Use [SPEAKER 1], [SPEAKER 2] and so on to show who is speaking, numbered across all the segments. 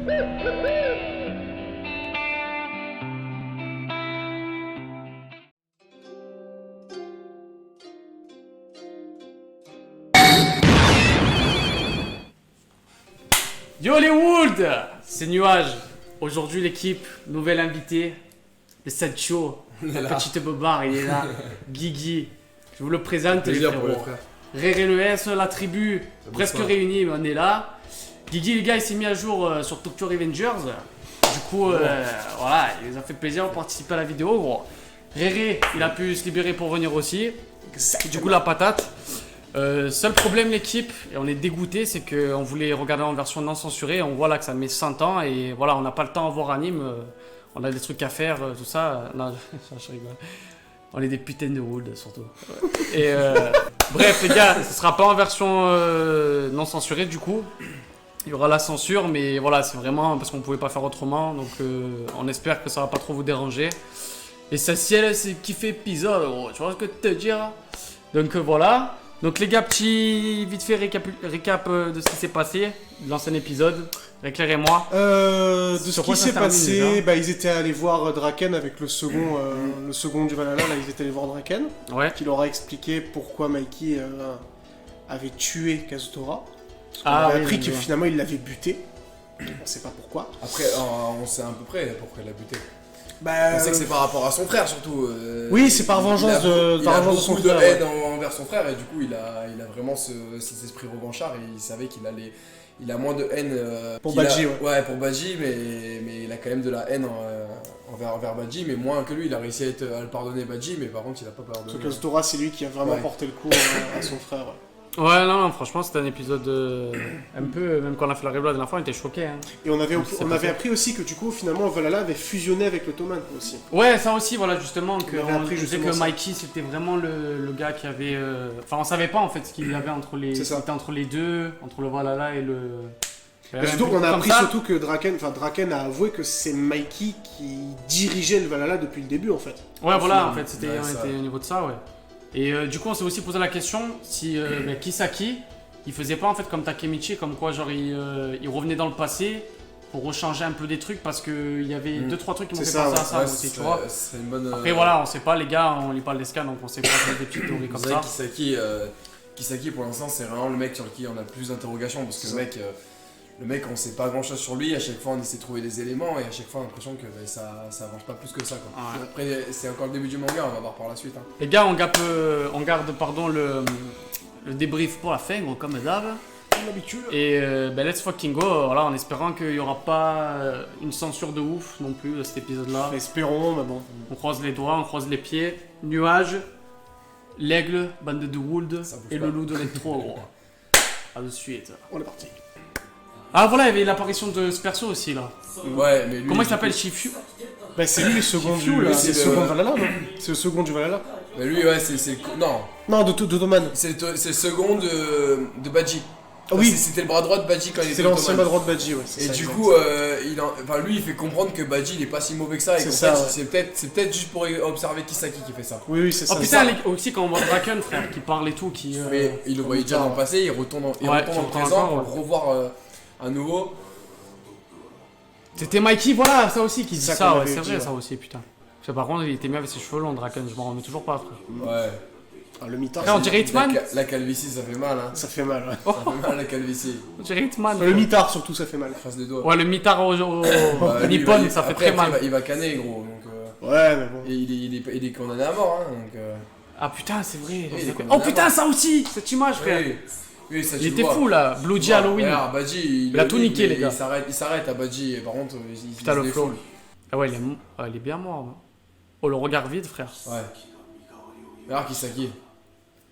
[SPEAKER 1] Yo les Wolds, c'est Nuage. Aujourd'hui l'équipe, nouvelle invitée, le Sancho, la petite bobard, il est là. Guigui, je vous le présente les frérots. Réré le S, la tribu, presque réunie, mais on est là. Guigui, les gars, il s'est mis à jour sur Tokyo Revengers. Du coup, voilà, il nous a fait plaisir de participer à la vidéo, gros. Réré, il a pu se libérer pour venir aussi. Du coup, la patate. Seul problème l'équipe, et on est dégoûté, c'est qu'on voulait regarder en version non censurée, on voit là que ça met 100 ans et voilà, on n'a pas le temps à voir anime, on a des trucs à faire, tout ça. Non, je rigole. On est des putains de wood surtout. Et bref les gars, ce sera pas en version non censurée du coup. Il y aura la censure, mais voilà, c'est vraiment parce qu'on pouvait pas faire autrement, donc on espère que ça va pas trop vous déranger. L'essentiel c'est kiffer épisode, gros, tu vois ce que te dire. Donc voilà. Donc les gars, petit vite fait récap de ce qui s'est passé, de l'ancien épisode, éclairez-moi.
[SPEAKER 2] De ce qui s'est passé, bah, ils étaient allés voir Draken avec le second du Valhalla, là ils étaient allés voir Draken, qui leur a expliqué pourquoi Mikey avait tué Kazutora. Parce qu'on avait appris que finalement il l'avait buté, on sait pas pourquoi.
[SPEAKER 3] Après, on sait à peu près pourquoi il l'a buté.
[SPEAKER 2] Bah,
[SPEAKER 3] on sait que c'est par rapport à son frère surtout.
[SPEAKER 2] Oui, c'est par vengeance de son frère.
[SPEAKER 3] Il a beaucoup de haine envers son frère et du coup il a vraiment cet esprit revanchard et il savait il a moins de haine
[SPEAKER 2] pour Badji.
[SPEAKER 3] Ouais, pour Badji, mais il a quand même de la haine envers Badji, mais moins que lui. Il a réussi à le pardonner Badji, mais par contre il a pas pardonné.
[SPEAKER 2] Parce que Kazutora, c'est lui qui a vraiment porté le coup à son frère.
[SPEAKER 1] Ouais, non, franchement, c'était un épisode un peu, même quand on a fait la review la dernière fois, on était choqués. Hein.
[SPEAKER 2] Et on avait appris aussi que du coup, finalement, Valhalla avait fusionné avec l'Ottoman aussi.
[SPEAKER 1] Ouais, ça aussi, voilà, justement,
[SPEAKER 2] on
[SPEAKER 1] disait que Mikey, c'était vraiment le gars qui avait... Enfin, on savait pas, en fait, ce qu'il y avait entre les... C'était entre les deux, entre le Valhalla et le...
[SPEAKER 2] Surtout qu'on a appris surtout que Draken a avoué que c'est Mikey qui dirigeait le Valhalla depuis le début, en fait.
[SPEAKER 1] Ouais, voilà, en fait, c'était au niveau de ça, ouais. Et du coup, on s'est aussi posé la question si Kisaki, il faisait pas en fait comme Takemichi, comme quoi genre il revenait dans le passé pour rechanger un peu des trucs parce qu'il y avait 2-3 trucs qui m'ont fait penser à ça aussi, tu vois.
[SPEAKER 3] Une bonne,
[SPEAKER 1] Après voilà, on sait pas les gars, on lit pas le scan donc on sait pas des petites théories comme ça.
[SPEAKER 3] Kisaki pour l'instant c'est vraiment le mec sur qui on a le plus d'interrogations parce que le mec on sait pas grand chose sur lui, à chaque fois on essaie de trouver des éléments et à chaque fois on a l'impression que ça avance pas plus que ça quoi. Ouais. Après c'est encore le début du manga, on va voir par la suite. Hein.
[SPEAKER 1] Les gars on garde le débrief pour la fin gros comme d'hab. Et let's fucking go, voilà, en espérant qu'il y aura pas une censure de ouf non plus de cet épisode là.
[SPEAKER 2] Espérons, mais bon.
[SPEAKER 1] On croise les doigts, on croise les pieds. Nuage, l'aigle, bande de Wold et le loup de l'intro gros. A de suite.
[SPEAKER 2] On est parti.
[SPEAKER 1] Ah voilà, il y avait l'apparition de ce perso aussi là.
[SPEAKER 3] Ouais, mais lui,
[SPEAKER 1] comment il s'appelle, Shifu?
[SPEAKER 2] Bah c'est lui le second du Valhalla, non? C'est le second du Valhalla.
[SPEAKER 3] Bah lui ouais c'est
[SPEAKER 2] non de Toman.
[SPEAKER 3] C'est le second de Badji.
[SPEAKER 2] Oui,
[SPEAKER 3] c'était le bras droit de Badji quand il était.
[SPEAKER 2] C'est l'ancien bras droit de Badji, ouais.
[SPEAKER 3] Et du coup, lui il fait comprendre que Badji il est pas si mauvais que ça. Et c'est peut-être juste pour observer Kisaki qui fait ça.
[SPEAKER 2] Oui, c'est ça.
[SPEAKER 1] Oh putain, aussi quand on voit Draken, frère, qui parle et tout, qui.
[SPEAKER 3] Mais il le voyait déjà dans le passé, il retourne dans le présent pour le revoir à nouveau.
[SPEAKER 1] C'était Mikey, voilà, ça aussi qui dit ça, ouais, c'est vrai,
[SPEAKER 2] ouais.
[SPEAKER 1] Ça aussi, putain. Parce que par contre, il était mis avec ses cheveux longs, Draken, je m'en remets toujours pas, frère.
[SPEAKER 3] Ouais.
[SPEAKER 2] Ah, le mitard.
[SPEAKER 1] On dirait Hitman.
[SPEAKER 3] La calvitie, ça fait mal, hein.
[SPEAKER 2] Ça fait mal, ouais.
[SPEAKER 3] Ça fait mal, la calvitie.
[SPEAKER 1] On dirait Hitman.
[SPEAKER 2] Le mitard, surtout, ça fait mal.
[SPEAKER 3] Face des doigts.
[SPEAKER 1] Ouais, le mitard au Nippon, ça fait très mal.
[SPEAKER 3] Il va canner, gros. Donc,
[SPEAKER 2] ouais, mais bon.
[SPEAKER 3] Et il est condamné à mort, hein. Donc,
[SPEAKER 1] Ah putain, c'est vrai.
[SPEAKER 3] Oh
[SPEAKER 1] putain, ça aussi, cette image, frère.
[SPEAKER 3] Oui, ça,
[SPEAKER 1] il était fou là, Bloody Halloween.
[SPEAKER 3] Regarde, Badji,
[SPEAKER 1] il a tout niqué, les gars.
[SPEAKER 3] Il s'arrête à Badji, et par contre, il
[SPEAKER 1] putain, le flow. Ah ouais, il est bien mort. Hein. Oh, le regard vide, frère.
[SPEAKER 3] Ouais. Regarde Kisaki.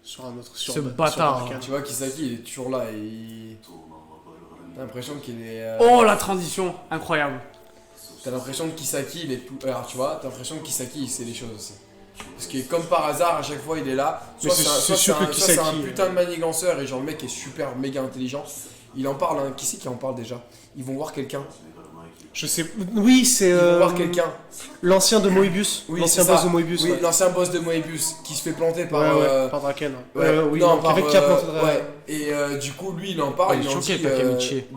[SPEAKER 2] Sur un autre.
[SPEAKER 1] Ce bâtard.
[SPEAKER 3] Tu vois, Kisaki, il est toujours là et t'as l'impression qu'il est.
[SPEAKER 1] Oh, la transition, incroyable.
[SPEAKER 3] T'as l'impression que Kisaki, il est tout. Alors, tu vois, t'as l'impression que Kisaki, il sait les choses aussi. Parce que comme par hasard, à chaque fois il est là. Soit c'est un putain de maniganceur et genre le mec est super méga intelligent. Il en parle, hein. Qui c'est qui en parle déjà? Ils vont voir quelqu'un.
[SPEAKER 2] Je sais. Oui, c'est.
[SPEAKER 3] Ils vont voir quelqu'un.
[SPEAKER 2] L'ancien de Moebius.
[SPEAKER 3] Oui,
[SPEAKER 2] l'ancien boss de Moebius.
[SPEAKER 3] Oui, l'ancien boss de Moebius qui se fait planter par.
[SPEAKER 2] Par Draken.
[SPEAKER 3] Oui,
[SPEAKER 2] non, par qui a planté Draken.
[SPEAKER 3] Ouais. Et du coup, lui, il en parle.
[SPEAKER 1] Il est choqué,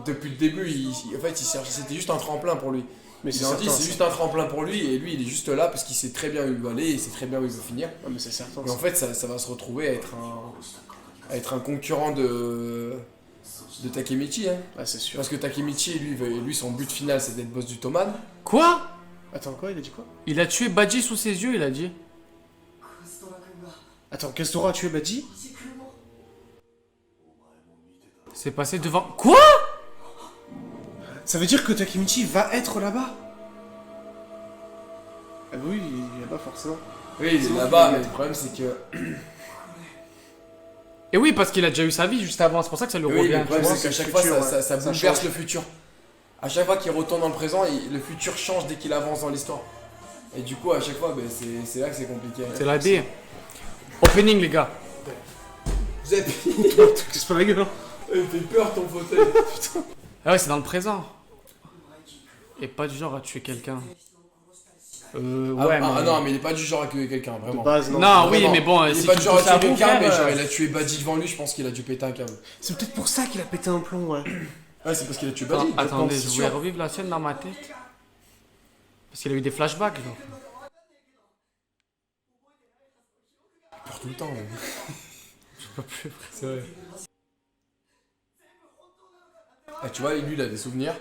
[SPEAKER 3] depuis le début, en fait, c'était juste un tremplin pour lui. Mais c'est juste un tremplin pour lui, et lui, il est juste là parce qu'il sait très bien où il va aller, et il sait très bien où il veut finir.
[SPEAKER 2] Ah, mais c'est certain.
[SPEAKER 3] Et en fait, ça va se retrouver à être un concurrent de Takemichi, hein.
[SPEAKER 2] Ah, c'est sûr.
[SPEAKER 3] Parce que Takemichi, lui, son but final, c'est d'être boss du Toman.
[SPEAKER 1] Quoi?
[SPEAKER 2] Attends, quoi? Il a dit quoi?
[SPEAKER 1] Il a tué Badji sous ses yeux, il a dit.
[SPEAKER 2] Attends, Kastora a tué Badji?
[SPEAKER 1] C'est passé devant... Quoi?
[SPEAKER 2] Ça veut dire que Takemichi va être là-bas? Ah oui, il est là-bas forcément.
[SPEAKER 3] Oui, il est là-bas, mais le problème c'est que...
[SPEAKER 1] Et oui, parce qu'il a déjà eu sa vie juste avant, c'est pour ça que ça lui revient.
[SPEAKER 3] Le problème c'est qu'à chaque fois, ça bouleverse le futur. À chaque fois qu'il retourne dans le présent, le futur change dès qu'il avance dans l'histoire. Et du coup, à chaque fois, c'est là que c'est compliqué.
[SPEAKER 1] C'est la D. Opening, les gars.
[SPEAKER 3] Vous êtes...
[SPEAKER 2] C'est pas la gueule, hein.
[SPEAKER 3] Il fait peur ton fauteuil.
[SPEAKER 1] Putain. Ah ouais, c'est dans le présent. Et pas du genre à tuer quelqu'un.
[SPEAKER 3] Non, mais il est pas du genre à tuer quelqu'un, vraiment.
[SPEAKER 2] De base, non.
[SPEAKER 1] Non, oui, mais bon,
[SPEAKER 3] il est pas du genre à tuer quelqu'un, mais genre il a tué Badji devant lui, je pense qu'il a dû péter un câble.
[SPEAKER 2] C'est peut-être pour ça qu'il a pété un plomb, ouais.
[SPEAKER 3] Ouais, c'est parce qu'il a tué Badji.
[SPEAKER 1] Attendez, je voulais revivre la scène dans ma tête. Parce qu'il a eu des flashbacks, genre.
[SPEAKER 3] Il pleure tout le temps, là.
[SPEAKER 1] Je peux plus,
[SPEAKER 3] c'est vrai. Ah, tu vois, lui, il a des souvenirs.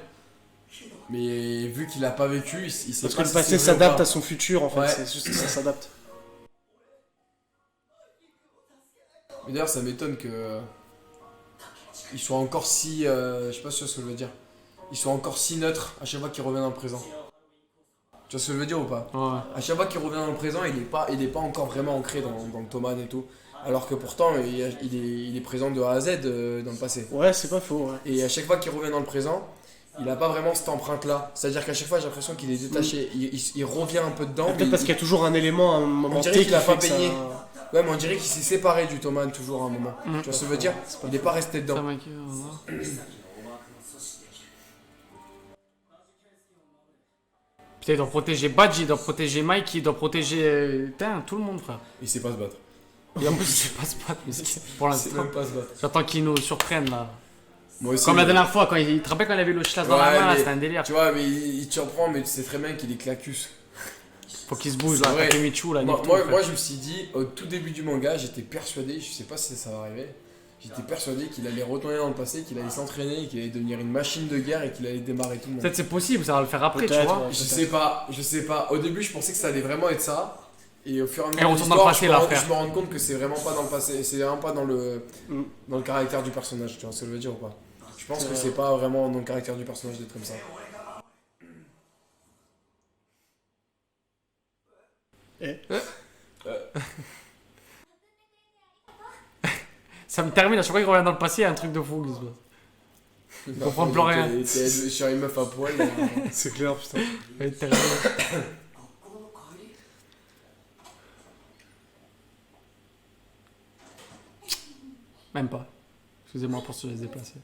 [SPEAKER 3] Mais vu qu'il a pas vécu, il sait
[SPEAKER 2] parce
[SPEAKER 3] pas.
[SPEAKER 2] Parce que le passé s'adapte à son futur, en fait. Ouais. C'est juste que ça s'adapte.
[SPEAKER 3] Mais d'ailleurs, ça m'étonne que. Il soit encore si. Je sais pas si tu vois ce que je veux dire. Il soit encore si neutre à chaque fois qu'il revient dans le présent. Tu vois ce que je veux dire ou pas?
[SPEAKER 1] Ouais.
[SPEAKER 3] À chaque fois qu'il revient dans le présent, il est pas encore vraiment ancré dans le Toman et tout. Alors que pourtant, il est présent de A à Z dans le passé.
[SPEAKER 2] Ouais, c'est pas faux, ouais.
[SPEAKER 3] Et à chaque fois qu'il revient dans le présent, il a pas vraiment cette empreinte-là. C'est-à-dire qu'à chaque fois, j'ai l'impression qu'il est détaché. Il revient un peu dedans.
[SPEAKER 2] Peut-être parce qu'il y a toujours un élément, un moment
[SPEAKER 3] on dirait qu'il a pas baigné. Ouais, mais on dirait qu'il s'est séparé du Toman toujours à un moment. Tu vois ce que je veux dire? Il n'est pas resté dedans.
[SPEAKER 1] Putain, il doit protéger Badji, il doit protéger Mikey, il doit protéger... Putain, tout le monde, frère.
[SPEAKER 3] Il sait pas se battre.
[SPEAKER 1] Et en plus, il sait pas se battre, mais pour l'instant.
[SPEAKER 3] Il sait même pas se battre.
[SPEAKER 1] J'attends qu'il nous surprenne, là.
[SPEAKER 3] Moi aussi,
[SPEAKER 1] comme la dernière fois, quand il te rappelle quand il avait le chilas dans la main, là, c'était un délire.
[SPEAKER 3] Tu vois, mais il te surprend, mais tu sais très bien qu'il est clacus.
[SPEAKER 1] Faut qu'il se bouge, là, Takemichi, là.
[SPEAKER 3] Moi, je me suis dit, au tout début du manga, j'étais persuadé, je sais pas si ça va arriver, j'étais persuadé qu'il allait retourner dans le passé, qu'il allait s'entraîner, qu'il allait devenir une machine de guerre et qu'il allait démarrer tout le monde.
[SPEAKER 1] Peut-être c'est possible, ça va le faire après, tu vois.
[SPEAKER 3] Je sais pas. Au début, je pensais que ça allait vraiment être ça. Et au fur et à mesure je me rends compte que c'est vraiment pas dans le passé, c'est vraiment pas dans le caractère du personnage, tu vois ce que je veux dire ou pas? Je pense que c'est pas vraiment dans le caractère du personnage d'être comme ça.
[SPEAKER 1] Ça me termine, à chaque fois qu'il revient dans le passé, il y a un truc de fou qui se passe. Il comprend plus rien.
[SPEAKER 3] T'es sur une meuf à poil.
[SPEAKER 2] C'est clair, putain.
[SPEAKER 1] Même pas. Excusez-moi pour se laisser déplacer.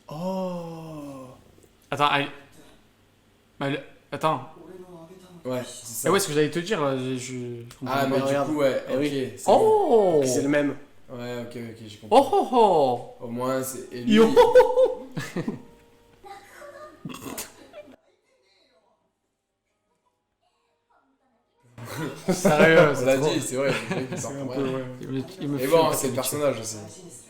[SPEAKER 2] Oh.
[SPEAKER 1] Attends, attends.
[SPEAKER 3] Ouais, c'est ça.
[SPEAKER 1] Et ouais, ce que j'allais te dire,
[SPEAKER 3] ah, mais du coup, ouais, ok.
[SPEAKER 2] Oui. Oh, c'est le même.
[SPEAKER 3] Ouais, ok, j'ai compris.
[SPEAKER 1] Oh oh oh.
[SPEAKER 3] Au moins, c'est. Et
[SPEAKER 1] lui... Sérieux,
[SPEAKER 3] on l'a dit, c'est vrai. Mais bon, c'est le personnage aussi.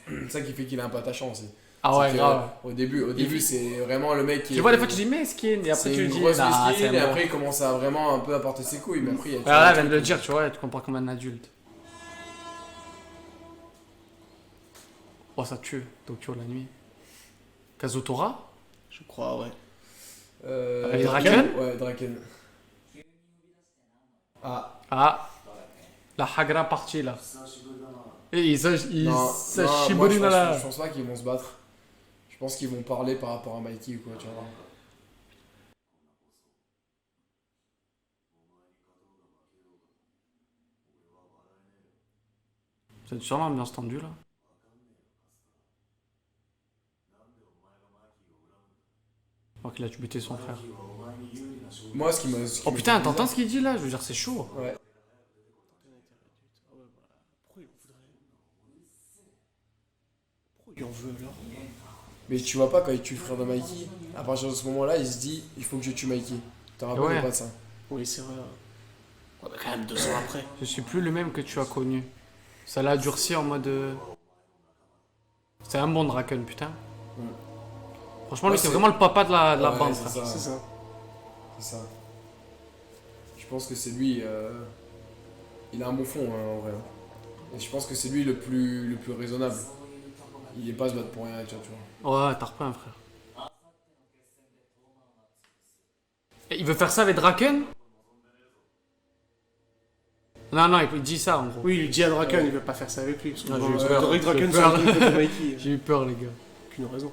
[SPEAKER 3] C'est ça qui fait qu'il est un peu attachant aussi.
[SPEAKER 1] Ah ouais, grave.
[SPEAKER 3] Au début c'est vraiment le mec qui.
[SPEAKER 1] Tu vois, des fois tu dis mais skin, et après tu dis
[SPEAKER 3] skin, et après il commence à vraiment un peu apporter ses couilles. Mais après, il y a.
[SPEAKER 1] Là, elle vient de le dire, tu vois, tu comprends comme un adulte. Oh, ça tue, Tokyo la nuit. Kazutora?
[SPEAKER 2] Je crois, ouais.
[SPEAKER 1] Draken?
[SPEAKER 3] Ouais, Draken.
[SPEAKER 1] Ah. La Hagra partie là. Et ils
[SPEAKER 3] Shiburina là. Je pense pas qu'ils vont se battre. Je pense qu'ils vont parler par rapport à Mikey ou quoi, tu vois.
[SPEAKER 1] C'est sur l'ambiance tendue là. Je crois qu'il a buté son frère.
[SPEAKER 3] Moi, ce qui m'a.
[SPEAKER 1] Oh putain, t'entends ce qu'il dit là? Je veux dire, c'est chaud.
[SPEAKER 3] Ouais.
[SPEAKER 2] Pourquoi il en veut alors?
[SPEAKER 3] Mais tu vois pas quand il tue le frère de Mikey, à partir de ce moment-là, il se dit il faut que je tue Mikey. T'as rappelé pas de ça?
[SPEAKER 2] Oui, c'est vrai. On a quand même 2 ans après.
[SPEAKER 1] Je suis plus le même que tu as connu. Ça l'a durci en mode. C'est un bon Draken, putain.
[SPEAKER 3] Ouais.
[SPEAKER 1] Franchement, lui, c'est vraiment le papa de la bande.
[SPEAKER 3] C'est ça. C'est ça. Je pense que c'est lui. Il a un bon fond, hein, en vrai. Et je pense que c'est lui le plus raisonnable. Il est pas à se battre pour rien avec toi, tu
[SPEAKER 1] vois. Ouais, t'as repris un frère. Et il veut faire ça avec Draken? Non, il dit ça en gros.
[SPEAKER 2] Oui, il dit à Draken, il veut pas faire ça avec lui. Parce que
[SPEAKER 1] j'ai eu peur.
[SPEAKER 2] Draken, c'est un peu de Mikey.
[SPEAKER 1] J'ai eu peur, les gars.
[SPEAKER 2] Aucune raison.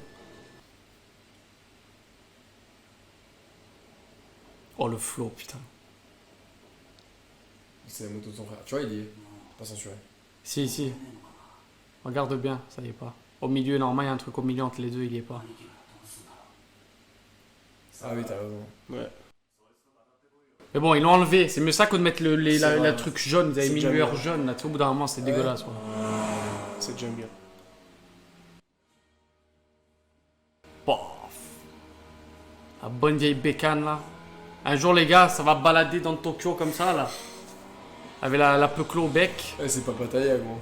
[SPEAKER 1] Oh, le flow, putain.
[SPEAKER 3] C'est la moto de son frère. Tu vois, il y est. Pas censuré.
[SPEAKER 1] Si. Regarde bien, ça y est pas. Au milieu, normal, il y a un truc au milieu entre les deux, il y est pas.
[SPEAKER 3] Ah oui, t'as raison.
[SPEAKER 2] Ouais.
[SPEAKER 1] Mais bon, ils l'ont enlevé. C'est mieux ça que de mettre la truc jaune. Ils avaient mis une lueur jaune. Là, au bout d'un moment, c'est dégueulasse. Ouais.
[SPEAKER 2] C'est jungle.
[SPEAKER 1] Bof. La bonne vieille bécane là. Un jour, les gars, ça va balader dans Tokyo comme ça là. Avec la peuclo au bec.
[SPEAKER 3] C'est pas Pattaya, gros.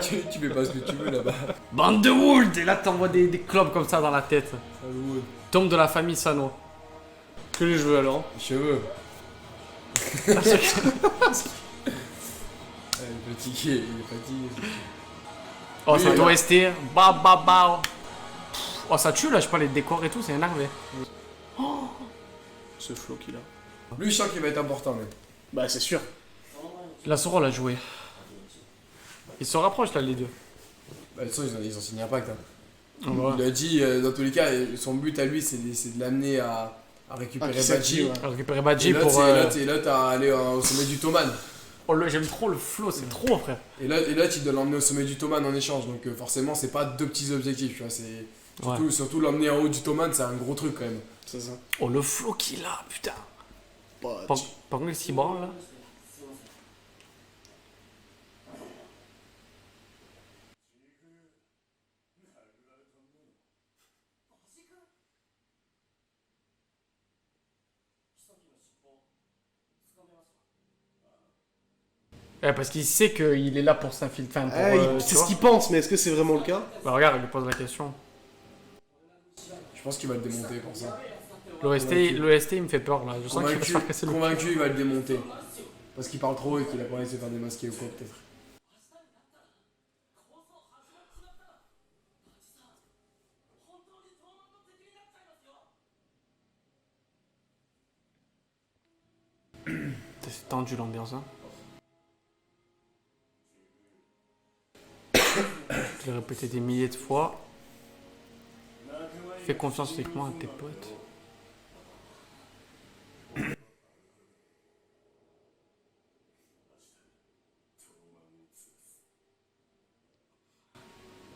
[SPEAKER 3] tu fais pas ce que tu veux là-bas.
[SPEAKER 1] Bande de Wood. Et là, t'envoies des clubs comme ça dans la tête.
[SPEAKER 3] Wood.
[SPEAKER 1] Tombe de la famille Sano.
[SPEAKER 2] Que les cheveux alors?
[SPEAKER 3] Les cheveux. Il est fatigué.
[SPEAKER 1] Oh, ça doit rester. Bah. Oh, ça tue là, je sais pas, les décors et tout, c'est énervé.
[SPEAKER 2] Oh, ce flow qu'il a.
[SPEAKER 3] Lui, je sens qu'il va être important, mais.
[SPEAKER 2] Bah, c'est sûr.
[SPEAKER 1] La Soro l'a joué. Ils se rapprochent là, les deux.
[SPEAKER 3] Bah, de toute façon, ils ont signé un pacte. Hein.
[SPEAKER 1] Ouais.
[SPEAKER 3] Il a dit, dans tous les cas, son but à lui, c'est de l'amener à récupérer Badji.
[SPEAKER 1] À récupérer Badji pour.
[SPEAKER 3] Et là, t'as allé au sommet du Toman.
[SPEAKER 1] Oh, j'aime trop le flow, c'est trop, frère.
[SPEAKER 3] Et là, tu dois l'emmener au sommet du Toman en échange. Donc, forcément, c'est pas 2 petits objectifs, tu vois. C'est. Surtout l'emmener en haut du Toman, c'est un gros truc quand même.
[SPEAKER 2] C'est ça.
[SPEAKER 1] Oh, le flow qu'il a, putain. Par contre, il branle là. Parce qu'il sait qu'il est là pour s'infiltrer.
[SPEAKER 2] C'est ce qu'il pense, mais est-ce que c'est vraiment le cas?
[SPEAKER 1] Bah regarde, il lui pose la question.
[SPEAKER 3] Je pense qu'il va le démonter pour ça.
[SPEAKER 1] L'OST il me fait peur là. Je sens qu'il va se faire casser le cul.
[SPEAKER 3] Convaincu, il va le démonter. Parce qu'il parle trop et qu'il a pas envie de se faire démasquer ou quoi, peut-être.
[SPEAKER 1] C'est tendu l'ambiance, hein. Je l'ai répété des milliers de fois. Fais confiance uniquement à tes potes.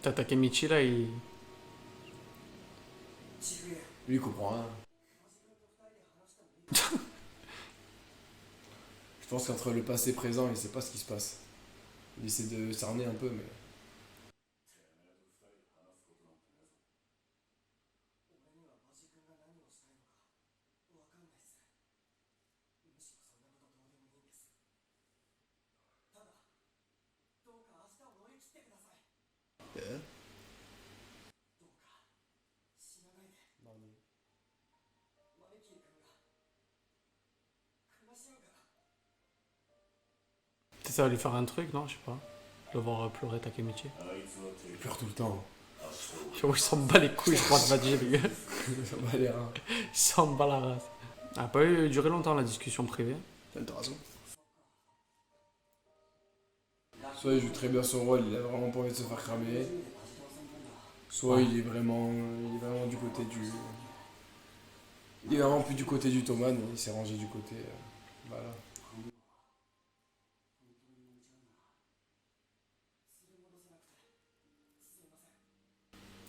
[SPEAKER 1] T'as Takemichi là, il...
[SPEAKER 3] Lui, il comprend rien. Je pense qu'entre le passé et le présent, il sait pas ce qui se passe. Il essaie de cerner un peu, mais...
[SPEAKER 1] Ça va lui faire un truc, non? Je sais pas. De voir pleurer Takemichi.
[SPEAKER 3] Il pleure tout le temps.
[SPEAKER 1] Il s'en bat les couilles, je crois, de Badji, les gars.
[SPEAKER 3] Il s'en bat les reins.
[SPEAKER 1] Il s'en bat la race. Ça n'a pas duré longtemps la discussion privée.
[SPEAKER 2] T'as raison.
[SPEAKER 3] Soit il joue très bien son rôle, il a vraiment pas envie de se faire cramer. Soit il est vraiment du côté du... Il est vraiment plus du côté du Toman, il s'est rangé du côté... voilà.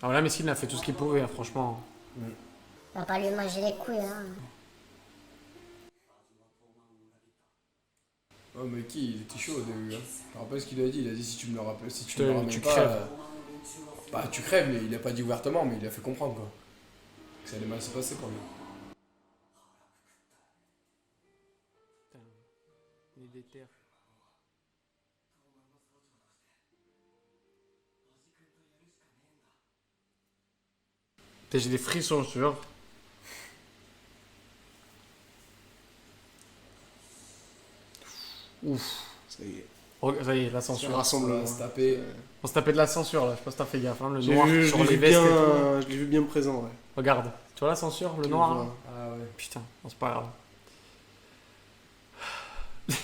[SPEAKER 1] Ah là, Messi il a fait tout ce qu'il pouvait, hein, franchement.
[SPEAKER 4] On va pas lui manger les couilles, hein.
[SPEAKER 3] Oh, mais il était chaud au début. Hein. Tu te rappelles ce qu'il a dit? Il a dit si tu me le rappelles, si tu
[SPEAKER 1] Tu
[SPEAKER 3] me le ramènes pas.
[SPEAKER 1] crèves.
[SPEAKER 3] Bah, tu crèves, mais il a pas dit ouvertement, mais il a fait comprendre quoi. Que ça allait mal se passer pour lui.
[SPEAKER 1] Il est déter. J'ai des frissons, je te jure. Ouf.
[SPEAKER 2] Ça y est.
[SPEAKER 1] Oh, ça y est, la censure.
[SPEAKER 3] On se taper.
[SPEAKER 1] On se tapait de la censure là, je sais pas si t'as fait gaffe, hein, le
[SPEAKER 2] Je
[SPEAKER 1] noir sur les vestes et tout.
[SPEAKER 2] Je l'ai vu bien présent, ouais.
[SPEAKER 1] Regarde, tu vois la censure, le noir là?
[SPEAKER 3] Ah ouais.
[SPEAKER 1] Putain, bon, c'est pas grave.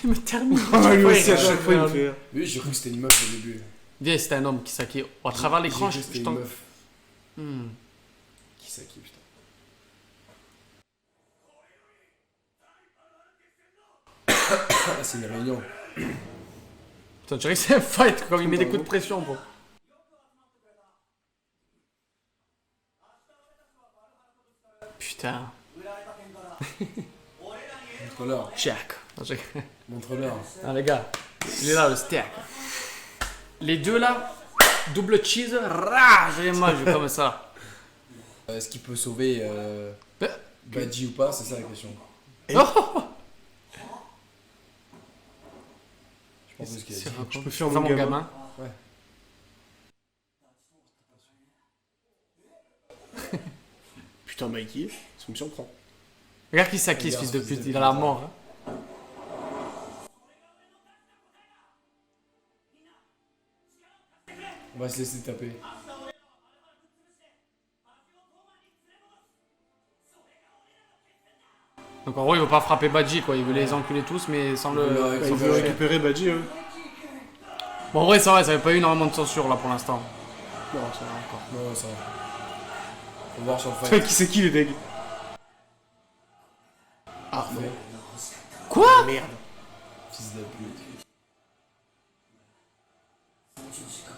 [SPEAKER 1] Il me termine.
[SPEAKER 2] Ah, lui aussi, à chaque fois, il me fait.
[SPEAKER 3] Lui, j'ai cru que c'était une meuf au début.
[SPEAKER 1] Viens, c'était un homme qui s'acquit. À travers l'écran,
[SPEAKER 3] J'ai cru que c'était une meuf. Qui s'acquit, putain. Ah, c'est une réunion.
[SPEAKER 1] Putain, tu dirais que c'est un fight, comme il met des coups de pression, bro. Putain.
[SPEAKER 3] Montre-leur.
[SPEAKER 1] Jack.
[SPEAKER 3] Montre-leur.
[SPEAKER 1] Ah, les gars, il est là, le steak. Les deux là, double cheese, je les mange comme ça.
[SPEAKER 3] Est-ce qu'il peut sauver Badji ou pas? C'est ça la question.
[SPEAKER 1] Oh,
[SPEAKER 3] Je pense que c'est ce qu'il a dit.
[SPEAKER 2] Je peux faire
[SPEAKER 1] mon
[SPEAKER 2] mon gamin.
[SPEAKER 3] Ouais.
[SPEAKER 2] Putain, Mikey, ça me surprend.
[SPEAKER 1] regarde qui s'acquit, ce fils de pute, il a la mort. Hein.
[SPEAKER 3] On va se laisser taper.
[SPEAKER 1] Donc en gros, il veut pas frapper Badji, quoi. Il veut les enculer tous, mais sans le.
[SPEAKER 2] Il
[SPEAKER 1] sans
[SPEAKER 2] veut
[SPEAKER 1] le-
[SPEAKER 2] récupérer Badji, hein.
[SPEAKER 1] Bon, en vrai, ça va, ça avait pas eu énormément de censure là pour l'instant.
[SPEAKER 2] Non, ça va encore.
[SPEAKER 3] Non, ça va. On va voir sur le
[SPEAKER 2] Putain,
[SPEAKER 3] fight.
[SPEAKER 2] qui c'est qui les deg? Ah, non.
[SPEAKER 1] Quoi?
[SPEAKER 2] Merde.
[SPEAKER 3] Fils de pute.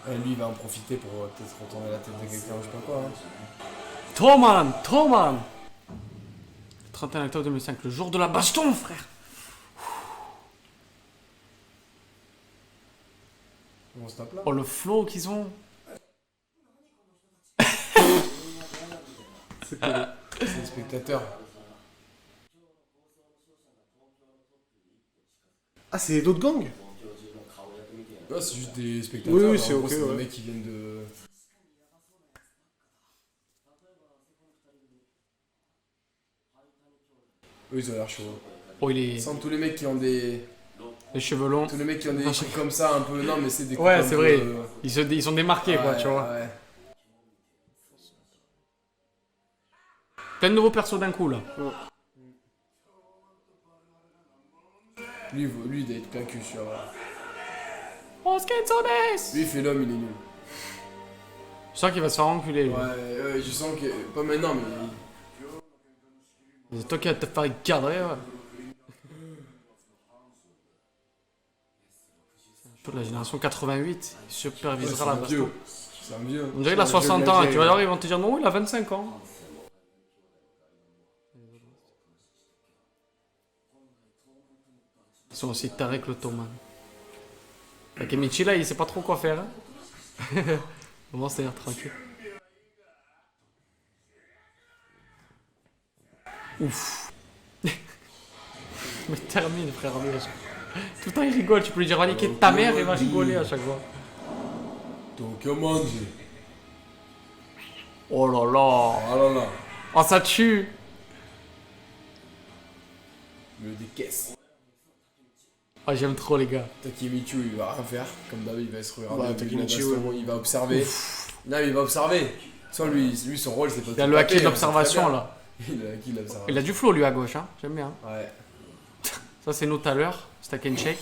[SPEAKER 3] Lui, il va en profiter pour peut-être retourner la tête de quelqu'un, je sais pas quoi. Hein.
[SPEAKER 1] Toman 31 octobre 2005, le jour de la baston, frère.
[SPEAKER 3] On se tape là.
[SPEAKER 1] Oh, le flow qu'ils ont.
[SPEAKER 3] C'est les spectateurs.
[SPEAKER 2] Ah, c'est d'autres gangs?
[SPEAKER 3] Ouais, c'est juste des spectateurs.
[SPEAKER 2] Oui,
[SPEAKER 3] mais
[SPEAKER 2] c'est
[SPEAKER 3] en gros,
[SPEAKER 2] ok,
[SPEAKER 3] c'est des
[SPEAKER 2] ouais.
[SPEAKER 3] mecs qui viennent de. Eux, ils ont l'air chauds.
[SPEAKER 1] Oh, il est.
[SPEAKER 3] Sans tous les mecs qui ont des.
[SPEAKER 1] Les cheveux longs.
[SPEAKER 3] Tous les mecs qui ont des trucs comme ça, un peu. Non, mais c'est des.
[SPEAKER 1] Ouais,
[SPEAKER 3] coups
[SPEAKER 1] c'est
[SPEAKER 3] un
[SPEAKER 1] vrai.
[SPEAKER 3] peu,
[SPEAKER 1] Ils sont démarqués, quoi,
[SPEAKER 3] ouais,
[SPEAKER 1] tu vois.
[SPEAKER 3] Ouais.
[SPEAKER 1] Plein de nouveaux persos d'un coup, là.
[SPEAKER 3] Lui, il doit être plein cul, tu vois.
[SPEAKER 1] Oh, Skensones!
[SPEAKER 3] Lui, il fait l'homme, il est nul.
[SPEAKER 1] Je sens qu'il va se faire enculer, lui.
[SPEAKER 3] Ouais, je sens que. Pas maintenant, mais.
[SPEAKER 1] C'est toi qui vas te faire cadrer, ouais. C'est de la génération 88, il supervisera la baston.
[SPEAKER 3] C'est un vieux.
[SPEAKER 1] On dirait qu'il a 60 ans, tu vas voir, ils vont te dire non, il a 25 ans. Ils sont aussi tarés que le Toman. Takemichi là, il sait pas trop quoi faire. Hein. Comment c'est tranquille. Ouf. Mais termine, frère. Tout le temps il rigole, tu peux lui dire va niquer ta mère et il va rigoler à chaque fois.
[SPEAKER 3] Tokiomon.
[SPEAKER 1] Oh là là.
[SPEAKER 3] Oh là là.
[SPEAKER 1] Oh ça tue.
[SPEAKER 3] Le décaisse.
[SPEAKER 1] Oh j'aime trop les gars.
[SPEAKER 3] Takemichi, il va rien faire. Comme d'hab, il va se regarder.
[SPEAKER 2] Bah, Takemichi,
[SPEAKER 3] il va observer. Non, mais il va observer. Sans lui, son rôle, c'est pas de
[SPEAKER 1] Il a le acquis de l'observation là.
[SPEAKER 3] Il a acquis de l'observation.
[SPEAKER 1] Il a du flow lui à gauche, hein. J'aime bien.
[SPEAKER 3] Ouais.
[SPEAKER 1] Ça c'est nous tout à l'heure. Stack and check.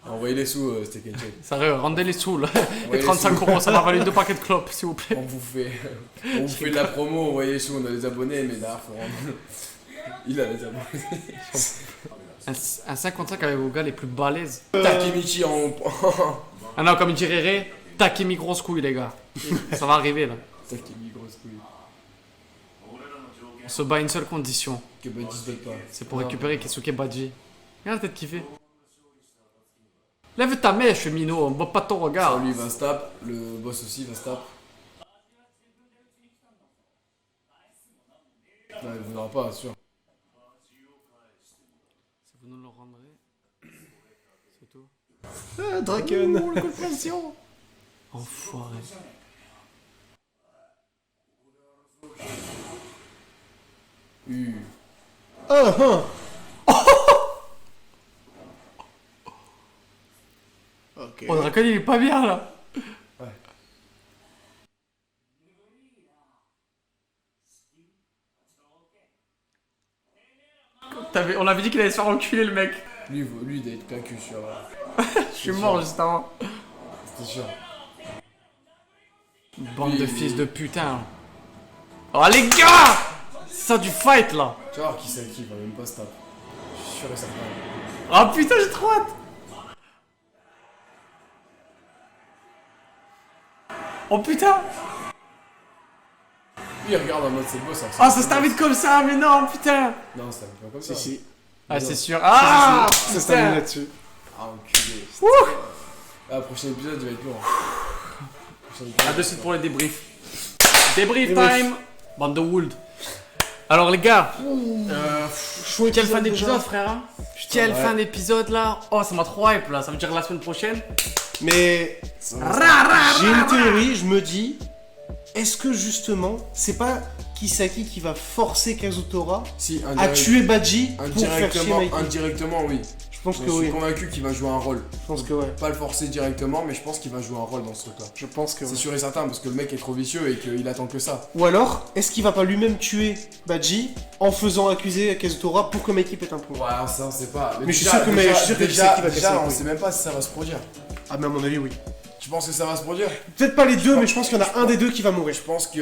[SPEAKER 3] Envoyez les sous, Steak and Shake.
[SPEAKER 1] Ça rendez les sous là.
[SPEAKER 3] Envoyez
[SPEAKER 1] Les 35 euros, ça m'a valu 2 paquets de clopes s'il vous plaît.
[SPEAKER 3] On vous fait de la promo, envoyez les sous, on a les abonnés, mais là, faut rendre. Il a les abonnés.
[SPEAKER 1] Un 55 avec vos gars les plus balèzes.
[SPEAKER 3] Takemichi en.
[SPEAKER 1] Ah non, comme il dirait Ray, Takemi grosse couille, les gars. Ça va arriver, là.
[SPEAKER 3] Takemi grosse couille.
[SPEAKER 1] On se bat à une seule condition.
[SPEAKER 3] Que Badji se batte pas.
[SPEAKER 1] C'est pour récupérer Keisuke Badji. Regarde la tête qu'il fait. Lève ta mèche, Mino, on voit pas ton regard.
[SPEAKER 3] Lui, il va se taper. Le boss aussi va se taper. Non, il ne viendra pas, sûr.
[SPEAKER 1] Si vous nous le rendrez, c'est tout.
[SPEAKER 2] Ah, Draken.
[SPEAKER 1] Oh, la compréhension. Enfoiré.
[SPEAKER 2] Ah, ah. Ok.
[SPEAKER 1] Oh, Draken, il est pas bien, là.
[SPEAKER 3] Ouais.
[SPEAKER 1] On avait dit qu'il allait se faire enculer, le mec.
[SPEAKER 3] Lui, il doit être plein cul sur.
[SPEAKER 1] Je suis mort juste avant.
[SPEAKER 3] C'était sûr.
[SPEAKER 1] Bande de fils de putain. Oh les gars, c'est ça du fight là.
[SPEAKER 3] Tu vas voir qui c'est qui, il va même pas se taper. Je suis sûr et certain.
[SPEAKER 1] Oh putain, j'ai trop hâte. Oh putain.
[SPEAKER 3] Lui, il regarde en mode c'est beau ça.
[SPEAKER 1] Ah, ça se termine comme ça, mais non, putain.
[SPEAKER 3] Non, ça me pas comme ça.
[SPEAKER 2] Si.
[SPEAKER 1] Ah, c'est sûr. Ah,
[SPEAKER 2] Ça se termine là-dessus.
[SPEAKER 3] Ah, enculé. Ah, le prochain épisode, il va être lourd.
[SPEAKER 1] A de suite pour les débriefs. Débrief time. Bande de Wold. Alors les gars, quelle fin d'épisode frère hein. Quelle fin d'épisode là. Oh ça m'a trop hype là, ça veut dire la semaine prochaine.
[SPEAKER 2] Mais j'ai une théorie, je me dis, est-ce que justement, c'est pas Kisaki qui va forcer Kazutora à tuer Badji pour faire chier Mikey?
[SPEAKER 3] Indirectement, oui.
[SPEAKER 2] Je pense que
[SPEAKER 3] Je
[SPEAKER 2] oui.
[SPEAKER 3] suis convaincu qu'il va jouer un rôle.
[SPEAKER 2] Je pense que ouais.
[SPEAKER 3] Pas le forcer directement, mais je pense qu'il va jouer un rôle dans ce truc-là.
[SPEAKER 2] Je pense que
[SPEAKER 3] C'est
[SPEAKER 2] ouais.
[SPEAKER 3] sûr et certain, parce que le mec est trop vicieux et qu'il attend que ça.
[SPEAKER 2] Ou alors, est-ce qu'il va pas lui-même tuer Badji en faisant accuser Kazutora pour que Mikey pète un plomb?
[SPEAKER 3] Ouais, ça on sait pas.
[SPEAKER 2] Mais je suis sûr que Kisaki va casser les
[SPEAKER 3] déjà, on
[SPEAKER 2] couilles.
[SPEAKER 3] sait même pas si ça va se produire.
[SPEAKER 2] Ah mais à mon avis oui.
[SPEAKER 3] Tu penses que ça va se produire?
[SPEAKER 2] Peut-être pas les deux, mais je pense qu'il y en a un des deux qui va mourir.
[SPEAKER 3] Je pense que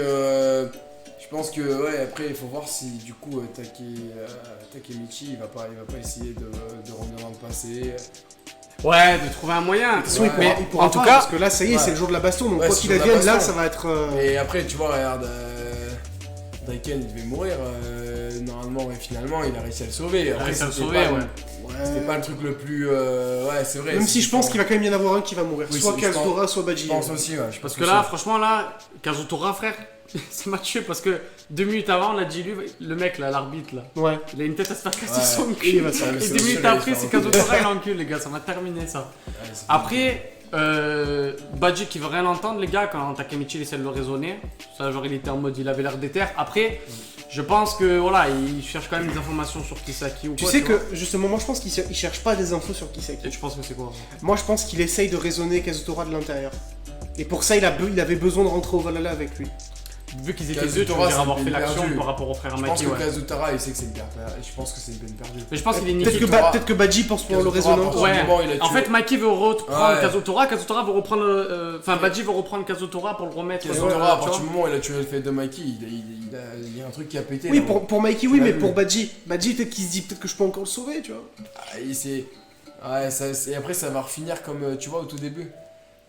[SPEAKER 3] ouais, après il faut voir si du coup Takemichi il va pas essayer de revenir dans le passé.
[SPEAKER 1] Ouais, de trouver un moyen.
[SPEAKER 3] Ouais,
[SPEAKER 2] mais
[SPEAKER 1] en
[SPEAKER 2] en
[SPEAKER 1] tout
[SPEAKER 2] tout
[SPEAKER 1] cas,
[SPEAKER 2] parce que là ça y est,
[SPEAKER 3] ouais.
[SPEAKER 2] c'est le jour de la baston, donc
[SPEAKER 3] Ouais,
[SPEAKER 2] quoi
[SPEAKER 3] c'est
[SPEAKER 2] qu'il
[SPEAKER 3] le jour de la
[SPEAKER 2] advienne, là
[SPEAKER 3] baston.
[SPEAKER 2] ça va être.
[SPEAKER 3] Et après tu vois, regarde, Draken il devait mourir, normalement et finalement il a réussi à le sauver. Après,
[SPEAKER 1] réussi à le
[SPEAKER 3] c'était
[SPEAKER 1] sauver,
[SPEAKER 3] pas-
[SPEAKER 1] ouais.
[SPEAKER 3] C'était pas le truc le plus. Ouais, c'est vrai.
[SPEAKER 2] Même si je pense
[SPEAKER 3] pas-
[SPEAKER 2] qu'il va quand même y en avoir un qui va mourir.
[SPEAKER 3] Oui,
[SPEAKER 2] Soit
[SPEAKER 3] c'est- je
[SPEAKER 2] Kazutora, soit Badji.
[SPEAKER 3] Je pense aussi, ouais.
[SPEAKER 1] Parce que là, franchement, là, Kazutora, frère, ça m'a tué parce que 2 minutes avant, on a dit lui, le mec là, l'arbitre là,
[SPEAKER 2] Ouais.
[SPEAKER 1] il a une tête à se faire casser
[SPEAKER 3] Ouais.
[SPEAKER 1] son
[SPEAKER 2] Il
[SPEAKER 1] cul.
[SPEAKER 2] va se faire
[SPEAKER 1] Et
[SPEAKER 3] casser
[SPEAKER 1] 2
[SPEAKER 3] le
[SPEAKER 1] minutes
[SPEAKER 3] cul,
[SPEAKER 1] après,
[SPEAKER 3] il
[SPEAKER 1] c'est
[SPEAKER 3] va se faire
[SPEAKER 1] Kazutora, il encule, les gars, ça m'a terminé ça. Après, Badji qui veut rien entendre, les gars, quand Takemichi essaie de le raisonner, ça, genre il était en mode, il avait l'air déter. Après, je pense que voilà, il cherche quand même des informations sur Kisaki ou
[SPEAKER 2] Tu
[SPEAKER 1] quoi.
[SPEAKER 2] sais
[SPEAKER 1] vois.
[SPEAKER 2] que justement, moi je pense qu'il cherche pas des infos sur
[SPEAKER 1] Et
[SPEAKER 2] Kisaki.
[SPEAKER 1] tu penses que c'est quoi?
[SPEAKER 2] Moi je pense qu'il essaye de raisonner Kazutora de l'intérieur. Et pour ça, il avait besoin de rentrer au Valhalla avec lui.
[SPEAKER 1] Vu qu'ils étaient
[SPEAKER 3] Kazutora,
[SPEAKER 1] deux, tu veux dire
[SPEAKER 3] c'est
[SPEAKER 1] avoir
[SPEAKER 3] une
[SPEAKER 1] fait
[SPEAKER 3] peine
[SPEAKER 1] l'action
[SPEAKER 3] perdue.
[SPEAKER 1] par rapport au frère
[SPEAKER 3] Je pense
[SPEAKER 1] Maki,
[SPEAKER 3] que
[SPEAKER 1] ouais.
[SPEAKER 3] Kazutora il sait que c'est une peine perdue. Je pense que c'est une peine perdue.
[SPEAKER 1] Mais je pense qu'il est
[SPEAKER 2] Peut-être
[SPEAKER 1] niqué.
[SPEAKER 2] que, Badji pense pouvoir le
[SPEAKER 3] Kazutora,
[SPEAKER 2] raisonner
[SPEAKER 3] par
[SPEAKER 2] encore.
[SPEAKER 3] contre,
[SPEAKER 1] Ouais,
[SPEAKER 3] moment, il a
[SPEAKER 1] en
[SPEAKER 3] tué.
[SPEAKER 1] fait, Maki veut reprendre
[SPEAKER 3] Ouais.
[SPEAKER 1] Kazutora veut reprendre. Enfin, Badji veut reprendre Kazutora pour le remettre.
[SPEAKER 3] Kazutora,
[SPEAKER 1] tu
[SPEAKER 3] à
[SPEAKER 1] vois.
[SPEAKER 3] partir du moment où il a tué le fait de Mikey, il y a un truc qui a pété.
[SPEAKER 2] Oui,
[SPEAKER 3] là.
[SPEAKER 2] pour Mikey,
[SPEAKER 3] Tu
[SPEAKER 2] oui,
[SPEAKER 3] l'as
[SPEAKER 2] mais
[SPEAKER 3] vu.
[SPEAKER 2] pour Badji, peut-être qu'il se dit peut-être que je peux encore le sauver, tu vois.
[SPEAKER 3] Ah, ouais, et après ça va refinir comme tu vois au tout début.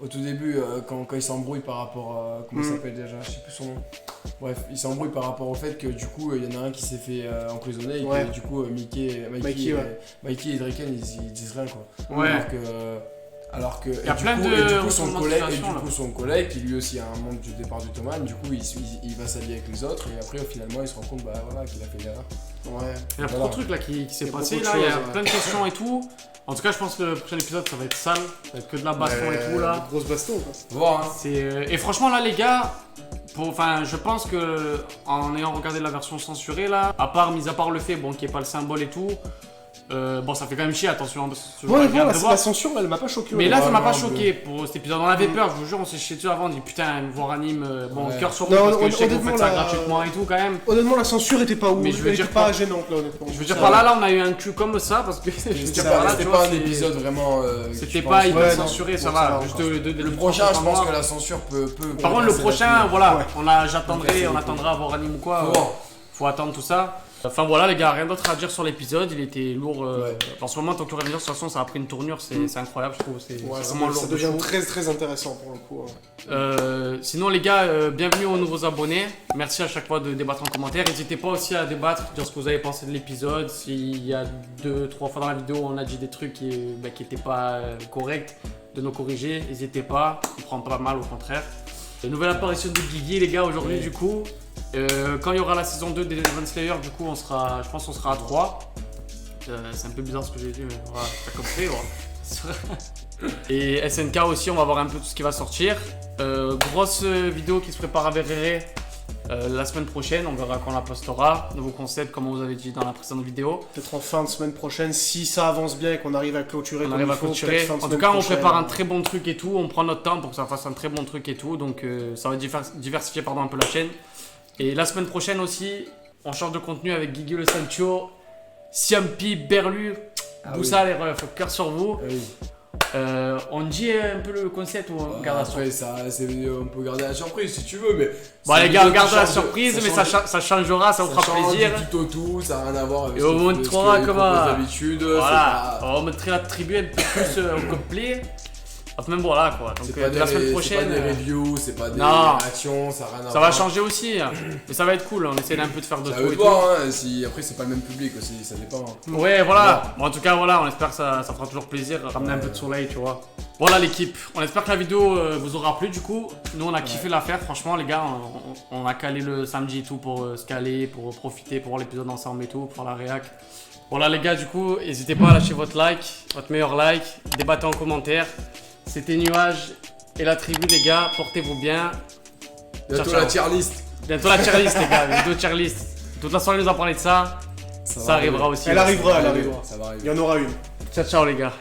[SPEAKER 3] Au tout début, quand il s'embrouille par rapport à. Comment il s'appelle déjà? Je sais plus son nom. Bref, il s'embrouille par rapport au fait que du coup, il y en a un qui s'est fait emprisonner et
[SPEAKER 2] Ouais.
[SPEAKER 3] que du coup, Mikey et Draken ils disent rien quoi.
[SPEAKER 1] Ouais.
[SPEAKER 3] Alors que.
[SPEAKER 1] Il y a plein de
[SPEAKER 3] son
[SPEAKER 1] retournements de
[SPEAKER 3] collègue,
[SPEAKER 1] situation, là.
[SPEAKER 3] son collègue, qui lui aussi a un membre du départ du Thomas, du coup, il va s'allier avec les autres et après, finalement, il se rend compte bah, voilà, qu'il a fait l'erreur.
[SPEAKER 2] Ouais.
[SPEAKER 1] Il y a
[SPEAKER 3] Voilà.
[SPEAKER 1] trop de trucs là qui s'est
[SPEAKER 2] Il y a
[SPEAKER 1] passé
[SPEAKER 2] beaucoup
[SPEAKER 1] là,
[SPEAKER 2] de
[SPEAKER 1] il y a
[SPEAKER 2] choses, ouais.
[SPEAKER 1] plein de questions et tout. En tout cas, je pense que le prochain épisode ça va être sale, ça va être que de la baston et tout là.
[SPEAKER 2] Grosse baston quoi.
[SPEAKER 3] Faut voir, hein.
[SPEAKER 1] Et franchement là les gars, je pense que en ayant regardé la version censurée là, mis à part le fait bon qu'il n'y ait pas le symbole et tout, bon ça fait quand même chier, attention parce que c'est toujours
[SPEAKER 2] Ouais,
[SPEAKER 1] agréable
[SPEAKER 2] voilà,
[SPEAKER 1] de
[SPEAKER 2] c'est
[SPEAKER 1] voir.
[SPEAKER 2] la censure, elle m'a pas choqué.
[SPEAKER 1] Mais là ça m'a pas
[SPEAKER 3] Ouais,
[SPEAKER 1] choqué pour cet épisode, on avait peur, je vous jure, on s'est chié dessus avant, on dit putain voir anime, bon
[SPEAKER 3] Ouais.
[SPEAKER 1] cœur sur
[SPEAKER 2] Non,
[SPEAKER 1] vous parce que je sais que vous
[SPEAKER 2] honnêtement,
[SPEAKER 1] faites ça
[SPEAKER 2] là,
[SPEAKER 1] gratuitement et tout quand même.
[SPEAKER 2] Honnêtement, la censure était pas ouf,
[SPEAKER 1] Mais je veux
[SPEAKER 2] elle
[SPEAKER 1] dire
[SPEAKER 2] était pas
[SPEAKER 1] pas-
[SPEAKER 2] gênante là, honnêtement.
[SPEAKER 1] Je veux dire
[SPEAKER 2] Ça
[SPEAKER 1] par
[SPEAKER 2] va.
[SPEAKER 1] là on a eu un cul comme ça parce que je veux dire par là
[SPEAKER 3] C'était
[SPEAKER 1] tu
[SPEAKER 3] pas
[SPEAKER 1] vois
[SPEAKER 3] un épisode vraiment.
[SPEAKER 1] c'était
[SPEAKER 3] je
[SPEAKER 1] pas
[SPEAKER 3] pense,
[SPEAKER 1] hyper
[SPEAKER 2] ouais, non.
[SPEAKER 1] censuré, ça
[SPEAKER 2] Bon, ça
[SPEAKER 1] va.
[SPEAKER 2] va
[SPEAKER 1] Juste
[SPEAKER 2] encore.
[SPEAKER 3] Le prochain, je pense que la censure peut.
[SPEAKER 1] Par contre, le
[SPEAKER 3] passer
[SPEAKER 1] prochain,
[SPEAKER 3] là-dessus.
[SPEAKER 1] voilà,
[SPEAKER 2] Ouais.
[SPEAKER 1] j'attendrai, on attendra à voir anime ou quoi.
[SPEAKER 3] Faut voir.
[SPEAKER 1] Faut attendre tout ça. Enfin voilà les gars, rien d'autre à dire sur l'épisode, il était lourd. En ce moment, Tokyo Revengers, de toute façon, ça a pris une tournure, c'est incroyable, je trouve. C'est
[SPEAKER 2] vraiment lourd. Ça devient très très intéressant pour le coup.
[SPEAKER 1] Sinon les gars, bienvenue aux nouveaux abonnés. Merci à chaque fois de débattre en commentaire. N'hésitez pas aussi à débattre, dire ce que vous avez pensé de l'épisode. S'il y a 2-3 fois dans la vidéo, on a dit des trucs qui n'étaient pas corrects, de nous corriger. N'hésitez pas, on prend pas mal au contraire. Nouvelle apparition de Guigui les gars aujourd'hui du coup. Quand il y aura la saison 2 des Demon Slayer, du coup je pense qu'on sera à 3. C'est un peu bizarre ce que j'ai dit, mais voilà, t'as compris. Ouais. Et SNK aussi, on va voir un peu tout ce qui va sortir. Grosse vidéo qui se prépare à Verrere la semaine prochaine, on verra quand on la postera. Nouveau concept, comme vous avez dit dans la précédente vidéo.
[SPEAKER 2] Peut-être en fin de semaine prochaine, si ça avance bien et qu'on arrive à clôturer.
[SPEAKER 1] On arrive à clôturer. En tout cas, on prépare un très bon truc et tout. On prend notre temps pour que ça fasse un très bon truc et tout. Donc ça va diversifier un peu la chaîne. Et la semaine prochaine aussi, on change de contenu avec Guigui le Sancho, Siampi, Berlu, Boussa les refs, cœur sur vous. On dit un peu le concept ou on garde la surprise?
[SPEAKER 3] On peut garder la surprise si tu veux, mais.
[SPEAKER 1] Bon, les gars, on garde la surprise, mais ça changera, ça vous fera plaisir.
[SPEAKER 3] Tout, ça n'a rien à voir avec
[SPEAKER 1] ce qu'on montrera comment.
[SPEAKER 3] D'habitude.
[SPEAKER 1] Voilà, on mettrait la tribu un peu plus au complet. Enfin, même voilà quoi. Donc
[SPEAKER 3] la semaine prochaine. C'est pas des reviews, c'est pas des réactions, ça n'a rien à voir.
[SPEAKER 1] Ça va changer aussi, mais ça va être cool. On essaie un peu de faire de tout.
[SPEAKER 3] Après, c'est pas le même public aussi, ça dépend.
[SPEAKER 1] Ouais, voilà. Bon, en tout cas, voilà, on espère que ça fera toujours plaisir, ramener un peu de soleil, tu vois. Voilà l'équipe. On espère que la vidéo vous aura plu du coup. Nous, on a kiffé la faire, franchement, les gars. On a calé le samedi et tout pour se caler, pour profiter, pour voir l'épisode ensemble et tout, pour faire la réac. Voilà les gars, du coup, n'hésitez pas à lâcher votre like, votre meilleur like, débattez en commentaire. C'était Nuage et la tribu les gars, portez-vous bien.
[SPEAKER 3] Bientôt la tier list.
[SPEAKER 1] Bientôt la tier list les gars, bientôt tier list. Toute la soirée nous a parlé de ça. Ça arrivera aussi.
[SPEAKER 2] Elle arrivera.
[SPEAKER 3] Ça va arriver.
[SPEAKER 2] Il y en aura une.
[SPEAKER 1] Ciao les gars.